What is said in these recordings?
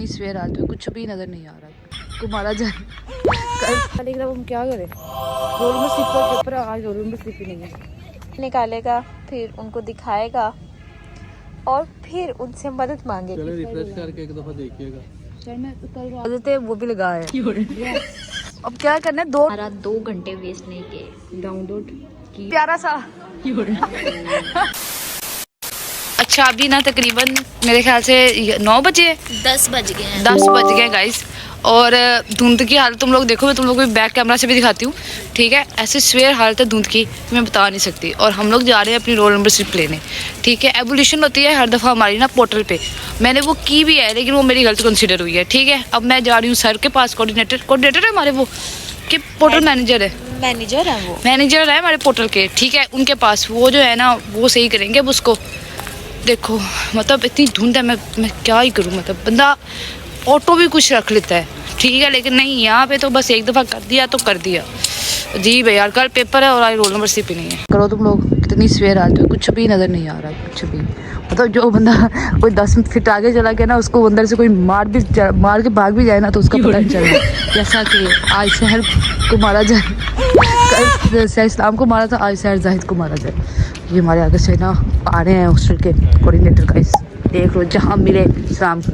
इतनी सवेर आती है, कुछ भी नजर नहीं आ रहा। तुम्हारा जाए लेकिन अब हम क्या करें, रोल में स्लिप का पेपर आज रोल में स्लिप ही नहीं है। निकालेगा, फिर उनको दिखाएगा और फिर उनसे मदद मांगेगा। चलो रिफ्रेश करके एक दफा देखिएगा। सर मैं कल रात वो भी लगा है। अब क्या करना है, 2 घंटे वेस्ट नहीं किए। डाउनलोड की प्यारा सा। अच्छा अभी ना तकरीबन मेरे ख्याल से 9 बजे 10 बज गए हैं। 10 बज गए गाइस। और धुंध की हालत तुम लोग देखो, मैं तुम लोग को बैक कैमरा से भी दिखाती हूँ, ठीक है। ऐसे सवेर हालत है धुंध की, मैं बता नहीं सकती। और हम लोग जा रहे हैं अपनी रोल नंबर स्लिप लेने, ठीक है। एबोल्यूशन होती है हर दफ़ा हमारी ना पोर्टल पे, मैंने वो की भी है लेकिन वो मेरी गलती कंसिडर हुई है, ठीक है। अब मैं जा रही हूँ सर के पास, कोऑर्डिनेटर है हमारे वो कि पोर्टल मैनेजर है, मैनेजर है हमारे पोर्टल के, ठीक है। उनके पास वो जो है ना वो सही करेंगे। अब उसको देखो मतलब इतनी धुंध है, मैं क्या ही करूँ। मतलब बंदा ऑटो भी कुछ रख लेता है, ठीक है, लेकिन नहीं, यहाँ पे तो बस एक दफ़ा कर दिया तो कर दिया। जी भैया कल पेपर है और आज रोल नंबर स्लिप ही नहीं है। करो तुम लोग, कितनी सवेर आती है, कुछ भी नज़र नहीं आ रहा, कुछ भी। मतलब जो बंदा कोई 10 फीट आगे चला गया ना, उसको अंदर से कोई मार के भाग भी जाए ना तो उसका पता नहीं चला। जैसा कि आज शहर को मारा जाए, कल इस्लाम को मारा था, आज शहर जाहिद को मारा जाए। ये हमारे आगे से ना आ रहे हैं हॉस्टल के कोऑर्डिनेटर का, इस देख लो जहाँ मिले इस्लाम को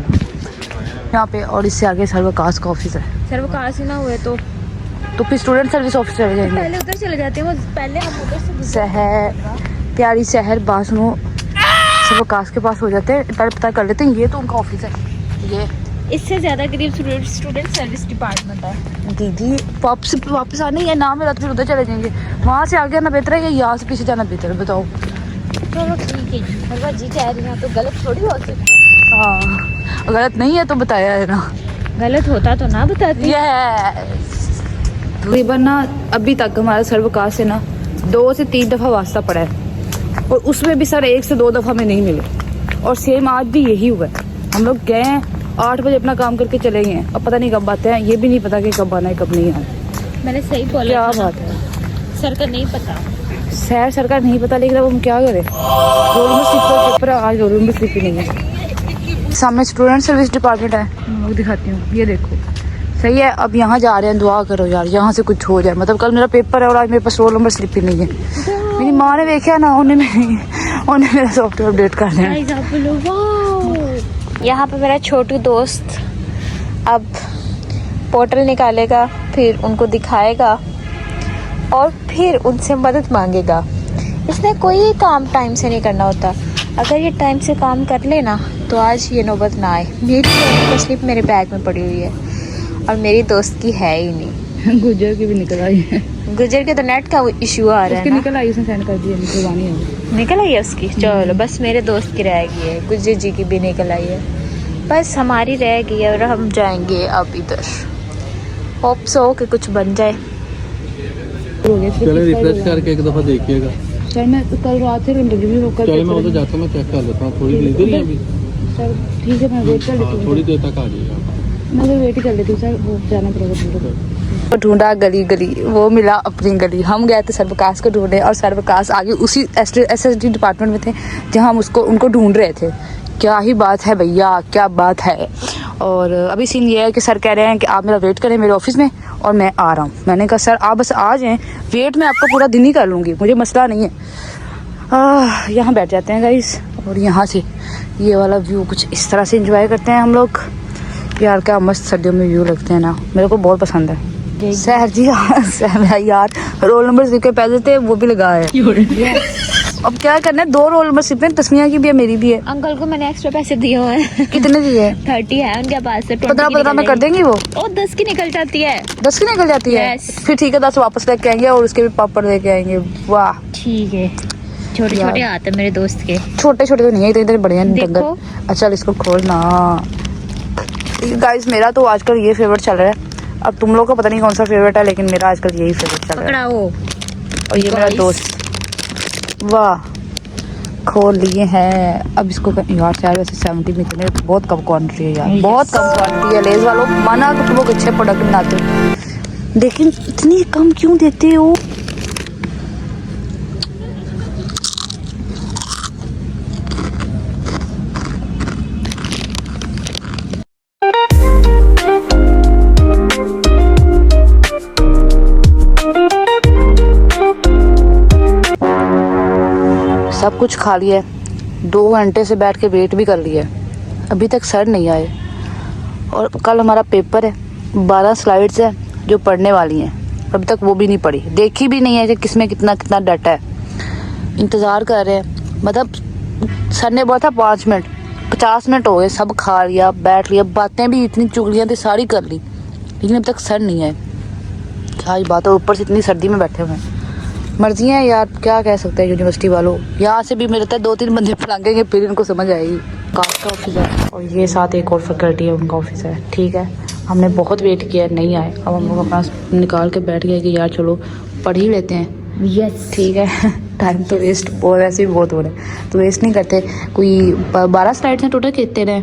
यहाँ पे। और इससे आगे सर्वकाश का ऑफिस है। सर्वकाश ही ना हुए तो फिर स्टूडेंट सर्विस ऑफिस चले जाएंगे। पहले उधर चले जाते हैं, पहले हम उधर से शहर प्यारी शहर बासनो सर्वकाश के पास हो जाते हैं। पहले पता कर लेते हैं, ये तो उनका ऑफिस है। ये इससे ज्यादा करीब स्टूडेंट सर्विस डिपार्टमेंट है। दीदी वापस आने या नाम मेरा, फिर उधर चले जाएंगे। वहाँ से आगे आना बेहतर है या यहाँ से पीछे जाना बेहतर है, बताओ। चलो ठीक है जी, हर बार जी कह रही हैं तो गलत थोड़ी हो सकता है। हाँ गलत नहीं है तो बताया है ना, गलत होता तो ना बताती। तकरीबन ना अभी तक हमारा सर्वकाश से ना 2 से 3 दफ़ा वास्ता पड़ा है, और उसमें भी सर 1 से 2 दफ़ा में नहीं मिले। और सेम आज भी यही हुआ है। हम लोग गए हैं 8 बजे अपना काम करके चले गए हैं, अब पता नहीं कब आते हैं, ये भी नहीं पता कि कब आना है कब नहीं आना। मैंने सही बोला। क्या बात है, सर का नहीं पता, सर का नहीं पता, लेकिन अब हम क्या करें, रोल में स्लिप का पेपर आज रोल में स्लिप ही नहीं है। सामने स्टूडेंट सर्विस डिपार्टमेंट है, मैं लोग दिखाती हूँ, ये देखो सही है। अब यहाँ जा रहे हैं, दुआ करो यार यहाँ से कुछ हो जाए। मतलब कल मेरा पेपर है और आज मेरे पास रोल नंबर स्लिप ही नहीं है। मेरी माँ ने देखा ना, उन्हें मेरा सॉफ्टवेयर अपडेट कर दिया। यहाँ पे मेरा छोटू दोस्त अब पोर्टल निकालेगा, फिर उनको दिखाएगा और फिर उनसे मदद मांगेगा। इसने कोई काम टाइम से नहीं करना होता। अगर ये टाइम से काम कर लेना तो आज ये नौबत ना आए। मेरी स्लिप मेरे बैग में पड़ी हुई है और मेरी दोस्त की है ही नहीं। गुजर की भी निकल आई है, गुजर के तो नेट का इशू आ रहा है ना। निकल आई, उसने सेंड कर दिया, निकल आई है उसकी। चलो बस मेरे दोस्त की रह गई है, गुजर जी की भी निकल आई है, बस हमारी रह गई है। और हम जाएंगे अब इधर, होप सो कि कुछ बन जाए। चलो रिफ्रेश करके एक दफा देखिएगा। सर मैं कल रात से इंटरव्यू कर, चलो मैं उधर जाता हूँ, मैं चेक कर लेता हूँ। थोड़ी देर है अभी सर, ठीक है मैं वेट कर लेती हूँ। थोड़ी देर तक आ जाइएगा। मैं तो वेट ही कर लेती हूँ सर, वो जाना पड़ेगा। ढूंढा गली गली, वो मिला अपनी गली। हम गए थे सर्वकाश को ढूंढे और सर्वकाश आगे उसी SSD डिपार्टमेंट में थे जहाँ हम उनको ढूंढ रहे थे। क्या ही बात है भैया, क्या बात है। और अभी सीन ये है कि सर कह रहे हैं कि आप मेरा वेट करें मेरे ऑफिस में और मैं आ रहा हूँ। मैंने कहा सर आप बस आ जाएं, वेट मैं आपका पूरा दिन ही कर लूँगी, मुझे मसला नहीं है। यहाँ बैठ जाते हैं गाइस और यहाँ से ये वाला व्यू कुछ इस तरह से एंजॉय करते हैं हम लोग। यार क्या मस्त सर्दियों में व्यू लगते हैं ना, मेरे को बहुत पसंद है। शहर जी हाँ यार, रोल नंबर के पैसे थे वो भी लगाए। अब क्या करना है, 2 रोल नंबर सिर्फ हैं, तस्मिया की भी है मेरी भी है। अंकल को मैंने एक्स्ट्रा पैसे दिए हुए हैं। कितने दिए? 30 है उनके पास से। 15 में कर देंगी वो। 10 की निकल जाती है। 10 की निकल जाती है? फिर ठीक है, 10 वापस लेके आएंगे और उसके भी पापड़ लेके आएंगे। वाह ठीक है। छोटे छोटे हाथ है मेरे दोस्त के। छोटे छोटे तो नहीं है, इतने बड़े हैं। अच्छा इसको खोलना गाइस। मेरा तो आजकल ये फेवरेट चल रहा है, अब तुम लोग का पता नहीं कौन सा फेवरेट है, लेकिन मेरा आजकल यही फेवरेट चल रहा है। और ये मेरा दोस्त, वाह खोल लिए हैं। अब इसको यार शायद वैसे 70 में इतने बहुत कम क्वांटिटी है यार, बहुत कम क्वांटिटी है। लेज वालों माना कि तुम लोग अच्छे प्रोडक्ट बनाते हो, लेकिन इतनी कम क्यों देते हो? सब कुछ खा लिया है, 2 घंटे से बैठ के वेट भी कर लिया है, अभी तक सर नहीं आए। और कल हमारा पेपर है, 12 स्लाइड्स है जो पढ़ने वाली हैं, अभी तक वो भी नहीं पढ़ी, देखी भी नहीं है कि किसमें कितना कितना डाटा है। इंतज़ार कर रहे हैं, मतलब सर ने बोला था 5 मिनट, 50 मिनट हो गए, सब खा लिया, बैठ लिया, बातें भी इतनी चुगलियाँ थी सारी कर ली, लेकिन अभी तक सर नहीं आए। क्या ही बात है, ऊपर से इतनी सर्दी में बैठे हुए हैं। मर्जी है यार, क्या कह सकते हैं यूनिवर्सिटी वालों। यहाँ से भी मिलता है 2-3 बंदे पढ़ाएंगे फिर इनको समझ आएगी। कास्ट का ऑफिस है और ये साथ एक और फैकल्टी है, उनका ऑफिस है। ठीक है, हमने बहुत वेट किया, नहीं आए। अब हम लोग अपना निकाल के बैठ गए कि यार चलो पढ़ ही लेते हैं। यस ठीक है, टाइम तो वेस्ट बहुत, वैसे भी बहुत हो रहे हैं तो वेस्ट नहीं करते। कोई 12 स्लाइड्स हैं टोटल, कितने रहे?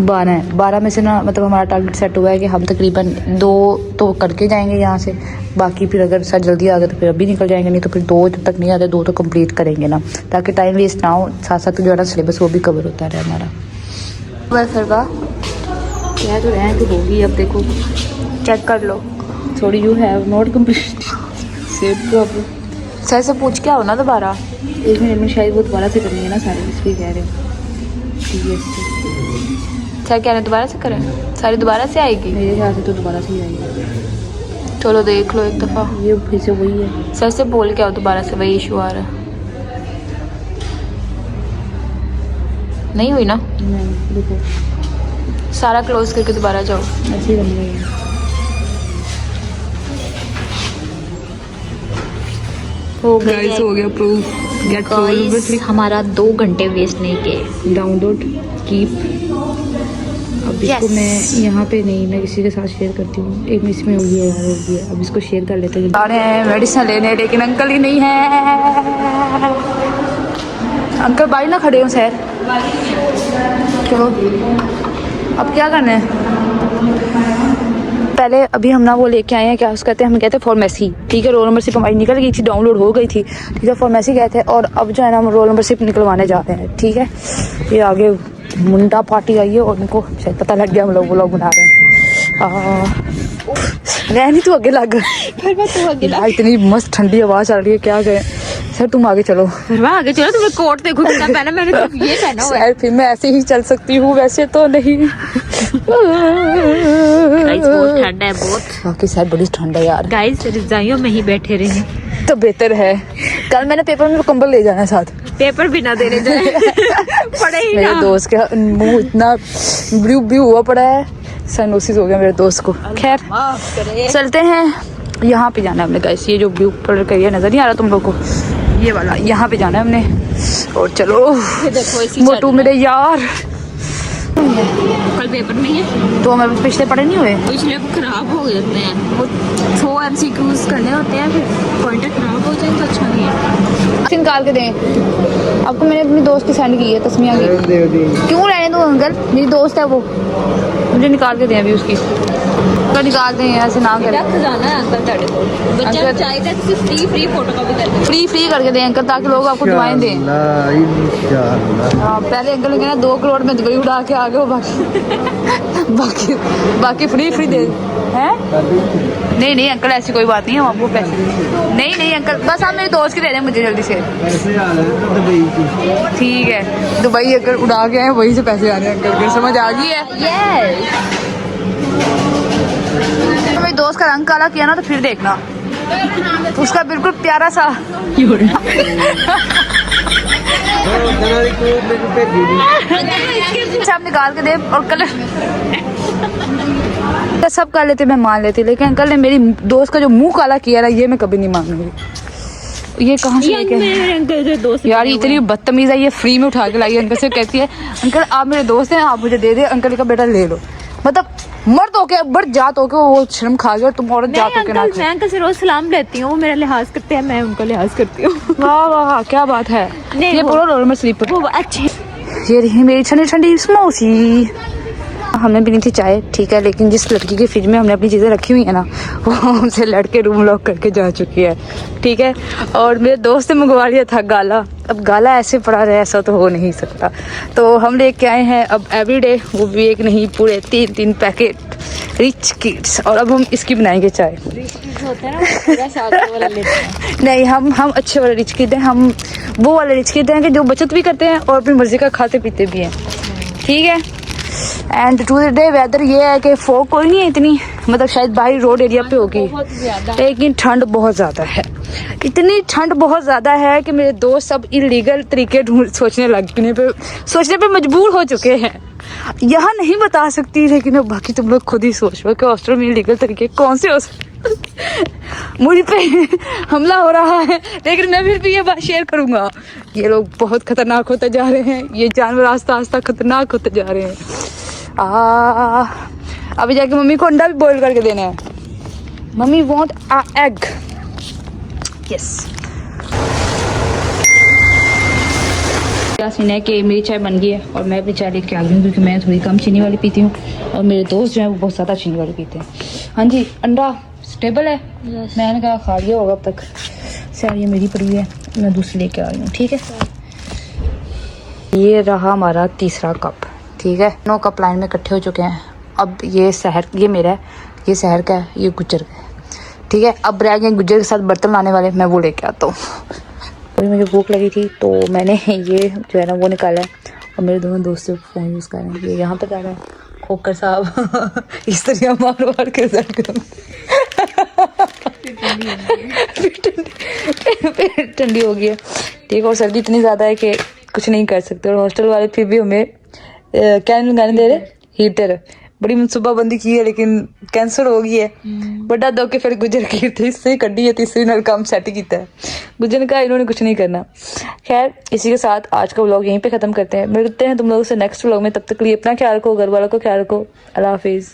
12 हैं। 12 में से ना मतलब हमारा टारगेट सेट हुआ है कि हम तकरीबन 2 तो करके जाएंगे यहाँ से, बाकी फिर अगर सर जल्दी आ गए तो फिर अभी निकल जाएंगे, नहीं तो फिर 2 जब तक नहीं आते 2 तो कंप्लीट करेंगे ना, ताकि टाइम वेस्ट ना हो, साथ साथ जो है ना सिलेबस वो भी कवर होता रहे हमारा। बस सर का क्या तो रहे तो होगी, अब देखो चेक कर लो। थोड़ी you have not complete save problem. Sir से पूछ के आओ ना दोबारा, 1 मिनट में शायद वो दोबारा से करेंगे ना सारे, इसलिए कह रहे हो। सर कह रहे दोबारा से करें, सारी दोबारा से आएगी? मेरे ख्याल से तो दोबारा से ही आएगी। चलो देख लो एक दफ़ा, ये फिर से वही है। सर से बोल के आओ दोबारा से, वही इशू आ रहा है। नहीं हुई ना? नहीं, देखो सारा क्लोज करके दोबारा जाओ, ऐसे ही करनी है। हो गया प्रूफ, गेट प्रूफ। हमारा 2 घंटे वेस्ट नहीं किए। Download keep. अब इसको मैं यहाँ पे नहीं, मैं किसी के साथ शेयर करती हूँ। एक मिनट में होगी यार, होगी। अब इसको शेयर कर लेते हैं। आ रहे हैं मेडिसिन लेने, लेकिन अंकल ही नहीं है। अंकल बाहर ना खड़े हो सर, चलो अब क्या करना है। पहले अभी हम ना वो लेके आए हैं, क्या उसको कहते हैं, हम कहते हैं फार्मेसी। ठीक है, रोल नंबर सिप हमारी निकल गई थी, डाउनलोड हो गई थी। ठीक है, फार्मेसी गए थे और अब जो है ना हम रोल नंबर सिप निकलवाने जाते हैं। ठीक है, ये आगे मुंडा पार्टी आई है और उनको शायद पता लग गया हम लोग व्लॉग बना रहे हैं। नहीं तू आगे लग, इतनी मस्त ठंडी आवाज़ आ रही है, क्या करें। सर तुम आगे चलो, आगे चलो, तुम्हें कोट देखो कितना पहना, मैंने तो ये पहना हुआ है। फिर मैं ऐसे ही चल सकती हूँ, वैसे तो नहीं। बहुत ठंड है, बहुत। बाकी शायद बड़ी ठंड है यार। गाइस रजाइयों में ही बैठे रहे तो बेहतर है। कल मैंने पेपर में कंबल ले जाना है साथ, पेपर भी ना देने जाए। पड़े ही मेरे ना। दोस्त के मुंह इतना ब्लू ब्लू हुआ पड़ा है, साइनोसिस हो गया मेरे दोस्त को। खैर चलते हैं, यहाँ पे जाना है हमने गाइस। ये जो ब्लू कलर का ये नजर नहीं आ रहा तुम लोग को, ये वाला, यहाँ पे जाना है हमने। और चलो मोटू मेरे यार, कल पेपर नहीं है तो हमें पिछले पढ़े नहीं हुए, पिछले खराब हो जाते हैं, वो 100 MCQs करने होते हैं, फिर पॉइंटर खराब हो जाए तो अच्छा नहीं है। निकाल के दें आपको, मैंने अपनी दोस्त की सेंड की है तस्मिया की। क्यों रहने दो अंकल, मेरी दोस्त है वो, मुझे निकाल के दें अभी उसकी, तो निकाल दें, ऐसे ना करें। खजाना है अंकल तेरे को, बच्चा चाहिए तो फ्री फोटो कॉपी कर दे, फ्री करके दें अंकल, ताकि लोग आपको दुआएं दें। पहले अंकल ने कहना 2 करोड़ में दुबई उड़ा के आ गए, बाकी फ्री दे हैं। नहीं अंकल ऐसी कोई बात नहीं है, हम आपको पैसे नहीं अंकल, बस आप मेरे दोस्त के दे दें मुझे जल्दी से। ठीक है, दुबई अगर उड़ा के आए वहीं से पैसे आ रहे हैं अंकल के, समझ आ गई है। तो मेरे दोस्त का रंग काला किया ना तो फिर देखना, उसका बिल्कुल प्यारा सा सब निकाल के दे। और कलर सब कर लेते, मैं मान लेती, लेकिन अंकल ने मेरी दोस्त का जो मुंह काला किया ना, ये मैं कभी नहीं मानूंगी। ये कहाँ से लेके यार, इतनी बदतमीज है, ये फ्री में उठा के लाई अंकल से, कहती है अंकल आप मेरे दोस्त हैं, आप मुझे दे दे। अंकल का बेटा ले लो, मतलब मर्द होके बड़ जात होके वो शर्म खा गया और तुम औरत जात होके ना। मैं अंकल से रोज सलाम लेती हूँ, वो मेरा लिहाज करते हैं, मैं उनका लिहाज करती हूँ। वाह क्या बात है। ये पूरा रोल में स्लीपर, वो अच्छे। ये रही मेरी ठंडी ठंडी समोसी। हमने पीनी थी चाय, ठीक है, लेकिन जिस लड़की के फ्रिज में हमने अपनी चीज़ें रखी हुई है ना, वो हमसे लड़के रूम लॉक करके जा चुकी है। ठीक है, और मेरे दोस्त ने मंगवा लिया था गाला। अब गाला ऐसे पड़ा रहे, ऐसा तो हो नहीं सकता, तो हम लेके आए हैं अब एवरीडे, वो भी एक नहीं पूरे 3 पैकेट रिच किड्स। और अब हम इसकी बनाएंगे चाय। होता है ना, पूरा सादा वाला लेते हैं। नहीं, हम अच्छे वाले रिच किड हैं, हम वो वाले रिच किड हैं कि जो बचत भी करते हैं और अपनी मर्जी का खाते पीते भी हैं, ठीक है। And to the day whether ये है कि फॉग कोई नहीं है इतनी, मतलब शायद बाहरी रोड एरिया पे होगी, लेकिन ठंड बहुत ज़्यादा है। इतनी ठंड बहुत ज़्यादा है कि मेरे दोस्त सब इलीगल तरीके सोचने पे मजबूर हो चुके हैं। यहाँ नहीं बता सकती, लेकिन अब बाकी तुम लोग खुद ही सोच लो कि ऑस्ट्रेलिया में इलीगल तरीके कौन से हो सकते। मुझ पे हमला हो रहा है, लेकिन मैं फिर भी ये बात शेयर करूँगा। ये लोग बहुत खतरनाक होते जा रहे हैं, ये जानवर आस्ता आस्ता खतरनाक होते जा रहे हैं। अभी जाके मम्मी को अंडा भी बॉईल करके देना है। Mummy want a egg, yes. क्या सीन है कि मेरी चाय बन गई है और मैं अपनी चाय लेके आ गई हूँ, क्योंकि मैं थोड़ी कम चीनी वाली पीती हूँ और मेरे दोस्त जो हैं वो बहुत ज़्यादा चीनी वाली पीते हैं। हाँ जी, अंडा स्टेबल है, मैंने कहा खा लिया होगा अब तक। सर ये मेरी पड़ी है, मैं दूसरी लेके आ रही हूँ, ठीक है। ये रहा हमारा तीसरा कप, ठीक है। 9 कप लाइन में इकट्ठे हो चुके हैं। अब ये शहर, ये मेरा है, ये शहर का है, ये गुज्जर का है, ठीक है। अब रह गए गुज्जर के साथ बर्तन लाने वाले, मैं वो लेके आता हूँ। अभी मुझे भूख लगी थी तो मैंने ये जो है ना वो निकाला है, और मेरे दोनों दोस्त फ़ोन यूज़ कर रहे हैं। ये यहाँ पर जा रहा है खोकर साहब इस तरह मार मार के ठंडी हो गई है, ठीक है। और सर्दी इतनी ज़्यादा है कि कुछ नहीं कर सकते, और हॉस्टल वाले फिर भी हमें क्या लगाने दे रहे, हीटर। बड़ी मनसूबाबंदी की है लेकिन कैंसर हो गई है। बड़ा दो के फिर गुजर की थी, इससे कड्डी है, तीसरी नाल काम सेट किया है। गुजर ने कहा इन्होंने कुछ नहीं करना। खैर इसी के साथ आज का व्लॉग यहीं पे ख़त्म करते हैं। मिलते हैं तुम लोगों से नेक्स्ट व्लॉग में, तब तक के लिए अपना ख्याल रखो, घर वालों को ख्याल रखो। अल्लाह हाफिज़।